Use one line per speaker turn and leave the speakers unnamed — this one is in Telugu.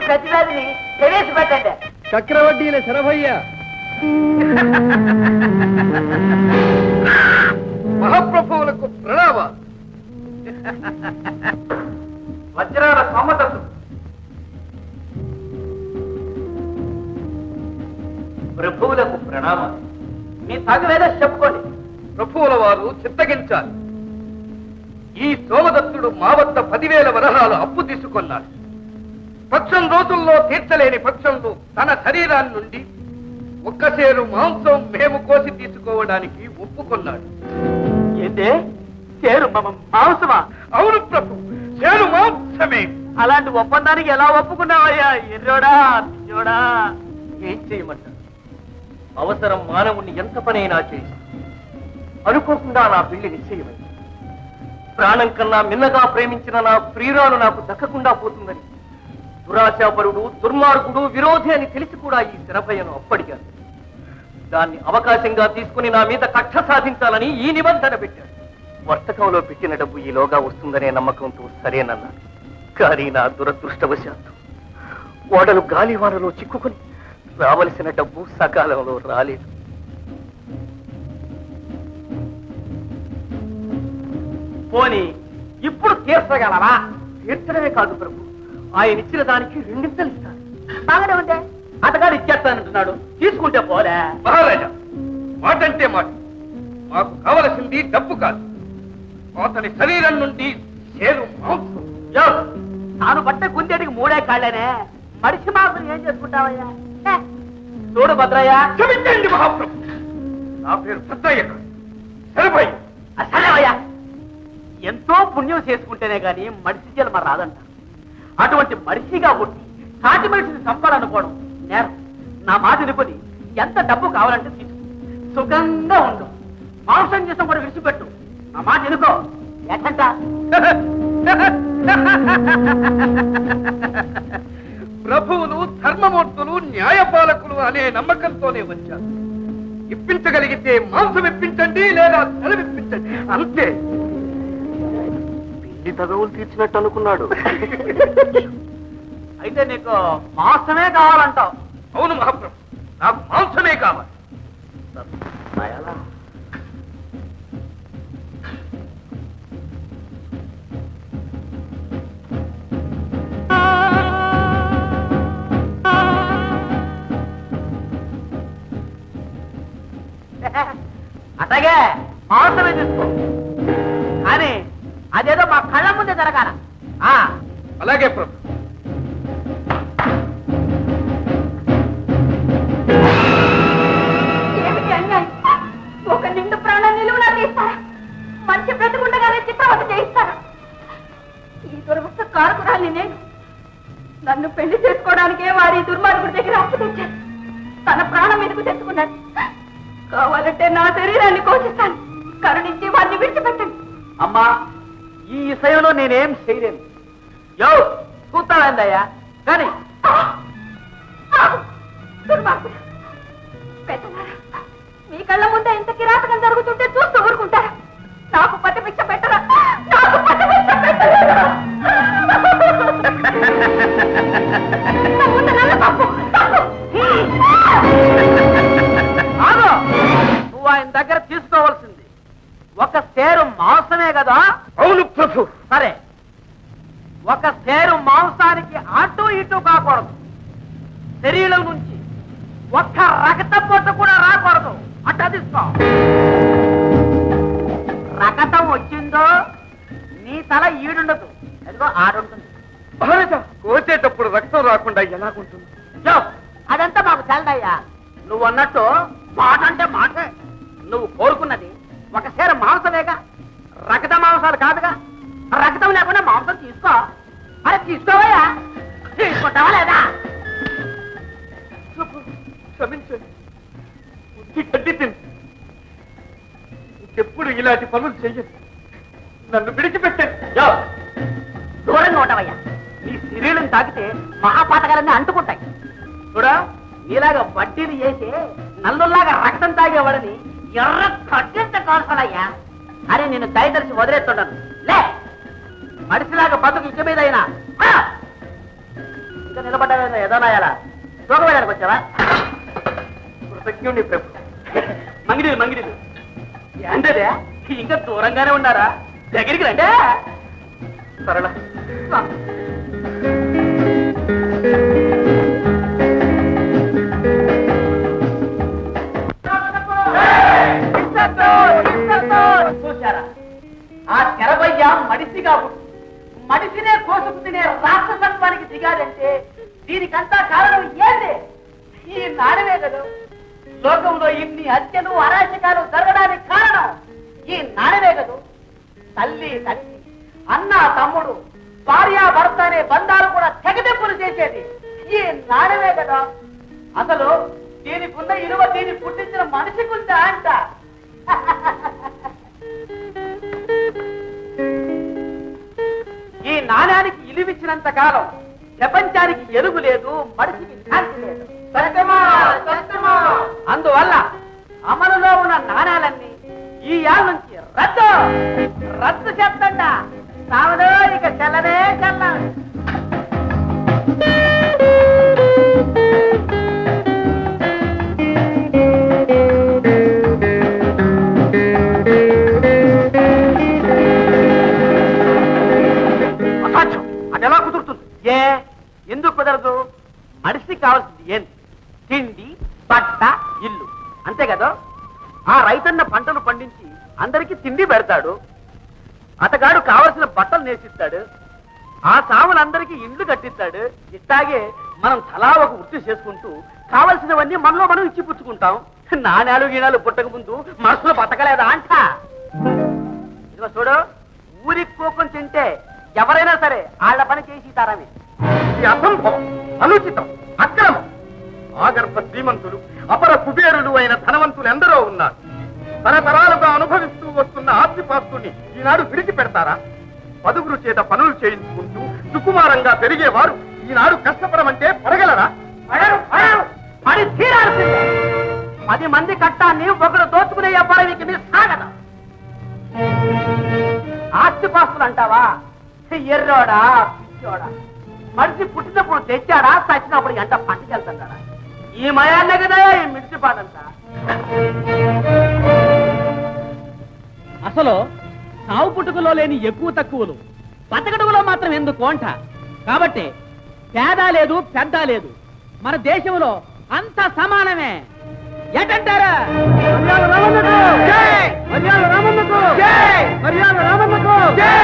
ప్రతివేదిని ప్రవేశపెట్టండి.
చక్రవడ్డీల శరభయ్య, మహాప్రభువులకు ప్రణామాలు. వజ్రాల సోమదత్తుడు, ప్రభువులకు ప్రణామాలు. మీ తగవేదో చెప్పుకోండి. ప్రభువుల వారు చిత్తగించాలి. ఈ సోమదత్తుడు మా వద్ద 10,000 వరహాలు అప్పు తీసుకున్నాడు. పక్షం రోజుల్లో తీర్చలేని పక్షంలో తన శరీరాన్ని నుండి 1 సేరు మాంసం మేము కోసి తీసుకోవడానికి ఒప్పుకున్నాడు.
ఏంటే చేరు మాంసమా?
అవును ప్రభు, సేరు మాంసమే.
అలాంటి ఒప్పందానికి ఎలా ఒప్పుకున్నావయ్యా? ఎర్రోడా పిచ్చోడా?
ఏం చేయమంటారు? అవసరం మానవుణ్ణి ఎంత పనైనా చేయి. అనుకోకుండా నా పెళ్లి నిశ్చయమైంది. ప్రాణం కన్నా మిన్నగా ప్రేమించిన నా ప్రియురాలు నాకు దక్కకుండా పోతుందని దురాశాపరుడు, దుర్మార్గుడు, విరోధి అని తెలిసి కూడా ఈ శరభయ్యను అప్పడిగాను. దాన్ని అవకాశంగా తీసుకుని నా మీద కక్ష సాధించాలని ఈ నిబంధన పెట్టాడు. వర్తకంలో పెట్టిన డబ్బు ఈలోగా వస్తుందనే నమ్మకంతో సరేనన్నాడు. కానీ నా దురదృష్టవశాత్తు ఓడలు గాలివానలో చిక్కుకుని రావలసిన డబ్బు సకాలంలో రాలేదు.
పోనీ ఇప్పుడు తీర్చగలవా?
తీర్చడమే కాదు ప్రభు, ఆయన ఇచ్చిన దానికి 2 ఇంతలు ఇస్తాను.
బాగానే ఉంటే అతగాడు ఇచ్చేస్తానంటున్నాడు, తీసుకుంటే పోలే.
మహారాజా, మాటంటే మాట. మాకు కావలసింది డబ్బు కాదు, అతని శరీరం నుండి చేరు మాంసం.
తాను పట్టే గుండెడికి 3 కాళ్ళనే మడిసి మాంసం ఏం చేసుకుంటావయ్యా?
చూడు భద్రయ్య, క్షమించండి మహాప్రభు, నా పేరు భద్రయ్య కాదు, శరభయ్య.
అసలేవయ్యా, ఎంతో పుణ్యం చేసుకుంటేనే గాని మడిసి జన్మ రాదంట. అటువంటి మడిసిగా పుట్టి సాటి మనిషిని చంపాలనుకోవడం నేరం. నా మాట వినుకొని ఎంత డబ్బు కావాలంటే తీసుకో, సుఖంగా ఉండు. మాంసం చేసం కూడా విడిచిపెట్టు. నా మాట వినుకో. ఎట్టంట
ప్రభువులు, ధర్మమూర్తులు, న్యాయపాలకులు అనే నమ్మకంతోనే వచ్చారు. ఇప్పించగలిగితే మాంసం ఇప్పించండి, లేదా సెలవిప్పించండి, అంతే. పిల్లి తగవులు తీర్చినట్టు అనుకున్నాడు.
అయితే నీకు మాంసమే కావాలంటావు?
అవును మహాప్రభు, నాకు మాంసమే కావాలి.
అట్లాగే మాంసమే తీసుకో, కానీ అదేదో మా కళ్ళ ముందే జరగాల.
అలాగే ప్రభు.
ఏమిటి అన్యాయం? ఒక నిండు ప్రాణం నిలువునా తీస్తారా? మనిషి బ్రతుకుండగానే చిత్రవత చేయిస్తారా? ఈ దురవస్థ కారకురాల్ని నేను. నన్ను పెళ్లి చేసుకోవడానికే వారి దుర్మార్గుడి దగ్గర అప్పు తెచ్చాను. తన ప్రాణం ఎందుకు తెచ్చుకున్నాడు? కావాలంటే నా శరీరాన్ని కోసిస్తాను. కరుణించి వారిని విడిచిపెట్టండి.
అమ్మా, ఈ విషయంలో నేనేం చేయలేను. యో చూస్తావేందయ్యా? కానీ
దుర్మార్గుడు, పెద్దలారా, మీ కళ్ళ ముందే ఇంత కిరాతకం జరుగుతుంటే చూస్తూ ఊరుకుంటారా? నాకు పట్టి భిక్ష పెట్టరా? నాకు పట్టి భిక్ష పెట్టరా?
నువ్వు ఆయన దగ్గర తీసుకోవాల్సింది 1 సేరు మాంసమే కదా?
అవును ప్రభు.
సరే, 1 సేరు మాంసానికి అటు ఇటు కాకూడదు. శరీరం నుంచి 1 రక్త పొట్టు కూడా రాకూడదు. అట్లా తీసుకో. రకతం వచ్చిందో నీ తల ఈడుండదు, అదిగో ఆడుంటుంది.
మహారాజా, కోసేటప్పుడు రక్తం రాకుండా ఎలాగుంటుంది?
అదంతా మాకు తెలదయ్యా. నువ్వు అన్నట్టు మాట అంటే మాటే. నువ్వు కోరుకున్నది 1 సేరు మాంసమేగా, రక్త మాంసాలు కాదుగా. రక్తం లేకుండా మాంసం తీసుకో. అరే తీసుకోవయ్యా. తీసుకుంటావా లేదా?
క్షమించండి, బుద్ధి గడ్డి తింది. ఇంకెప్పుడు ఇలాంటి పనులు చెయ్యండి. నన్ను విడిచిపెట్టండి.
దూరంగా ఉండవయ్యా. నీ శరీరం తాకితే మహాపాతకాలన్నీ అంటుకుంటాయి. చూడా, నీలాగా వడ్డీలు చేసి నల్లుల్లాగా రక్తం తాగేవాడని ఎర్ర కట్టింత కాల్సాలయ్యా. అరే నేను దయదర్శి వదిలేస్తుంటాను. లే, మనిషిలాగా బతుకు ఇక మీద అయినా ఇంకా నిలబడి నిలబడ్డా ఏదోనాయాలా చూడబోయడానికి వచ్చావా?
కృతజ్ఞుడి ప్రభు.
మంగిడీలు అంటే ఇంకా దూరంగానే ఉన్నారా? దగ్గరికి రండి.
సరళ,
చూశారా? ఆ తెరవయ్య మడిసిగా పుట్టి మడిసినే కోసుకు తినే రాక్షసత్వానికి దిగాడంటే దీనికంతా కారణం ఏంటి? ఈ నాడవే కదా. లోకంలో ఇన్ని హత్యలు అరాచకాలు జరగడానికి కారణం ఈ నాడవే కదా. తల్లి తండ్రి, అన్న తమ్ముడు, భార్య భర్త అనే బంధాలు కూడా తెగదెప్పులు చేసేది ఈ నాడవే కదా. అసలు దీనికున్న ఇలువ దీన్ని పుట్టించిన మనిషికుందా అంట. ఈ నాణ్యానికి ఇలువిచ్చినంత కాలం ప్రపంచానికి ఎరుగు లేదు, మనిషికి శాంతి లేదు. అందువల్ల అమలులో ఉన్న నాణ్యాలన్నీ ఈ యాళ్ళ నుంచి రద్దు చేస్తంట. సావదో ఇక చెల్లనే చెల్లాలి. అసాధ్యం. అది ఎలా కుదురుతుంది? ఎందుకు కుదరదు? మనిషికి కావాల్సింది ఏంటి? తిండి, బట్ట, ఇల్లు, అంతే కదా. ఆ రైతన్న పంటలు పండించి అందరికీ తిండి పెడతాడు. అతగాడు కావలసిన బట్టలు నేర్చిస్తాడు. ఆ సాములందరికీ ఇండ్లు కట్టిస్తాడు. ఇట్లాగే మనం తలా ఒక వృత్తి చేసుకుంటూ కావలసినవన్నీ మనలో మనం ఇచ్చి పుచ్చుకుంటాం. నాణ్యాలు గీనాలు పుట్టక ముందు మనసులో బతకలేదా అంట. ఇదిగో చూడు, ఊరికి కోకం తింటే ఎవరైనా సరే వాళ్ళ పని చేసి తారమే.
ఇది అసంభవం, అనుచితం, అక్రమం. ఆగర్భ శ్రీమంతులు, అపర కుబేరులు అయిన ధనవంతులు ఎందరో ఉన్నారు. తరతరాలుగా అనుభవిస్తూ వస్తున్న ఆస్తిపాస్తుల్ని ఈనాడు విడిచిపెడతారా? పదుగురు చేత పనులు చేయించుకుంటూ సుకుమారంగా పెరిగేవారు ఈనాడు కష్టపడమంటే పడగలరా?
పడి తీరాల్సిందే. 10 మంది కట్టాన్ని ఒకరు దోచుకునే వ్యాపారానికి మీరు సాగడం. ఆస్తిపాస్తులు అంటావా? ఎర్రోడా పిచ్చోడా? మనిషి పుట్టినప్పుడు తెచ్చాడా, చచ్చినప్పుడు ఎంట పట్టుకెళ్తాడా? ఈ మయాన్నే కదా ఈ మిడిచిపాడంతా. అసలు సావు పుట్టుకలో లేని ఎక్కువ తక్కువలు బతకడుగులో మాత్రం ఎందుకు అంట. కాబట్టి పేద లేదు, పెద్ద లేదు, మన దేశంలో అంత సమానమే. ఎటంటారా? రామన్నకు జై! రామన్నకు జై! రామన్నకు జై!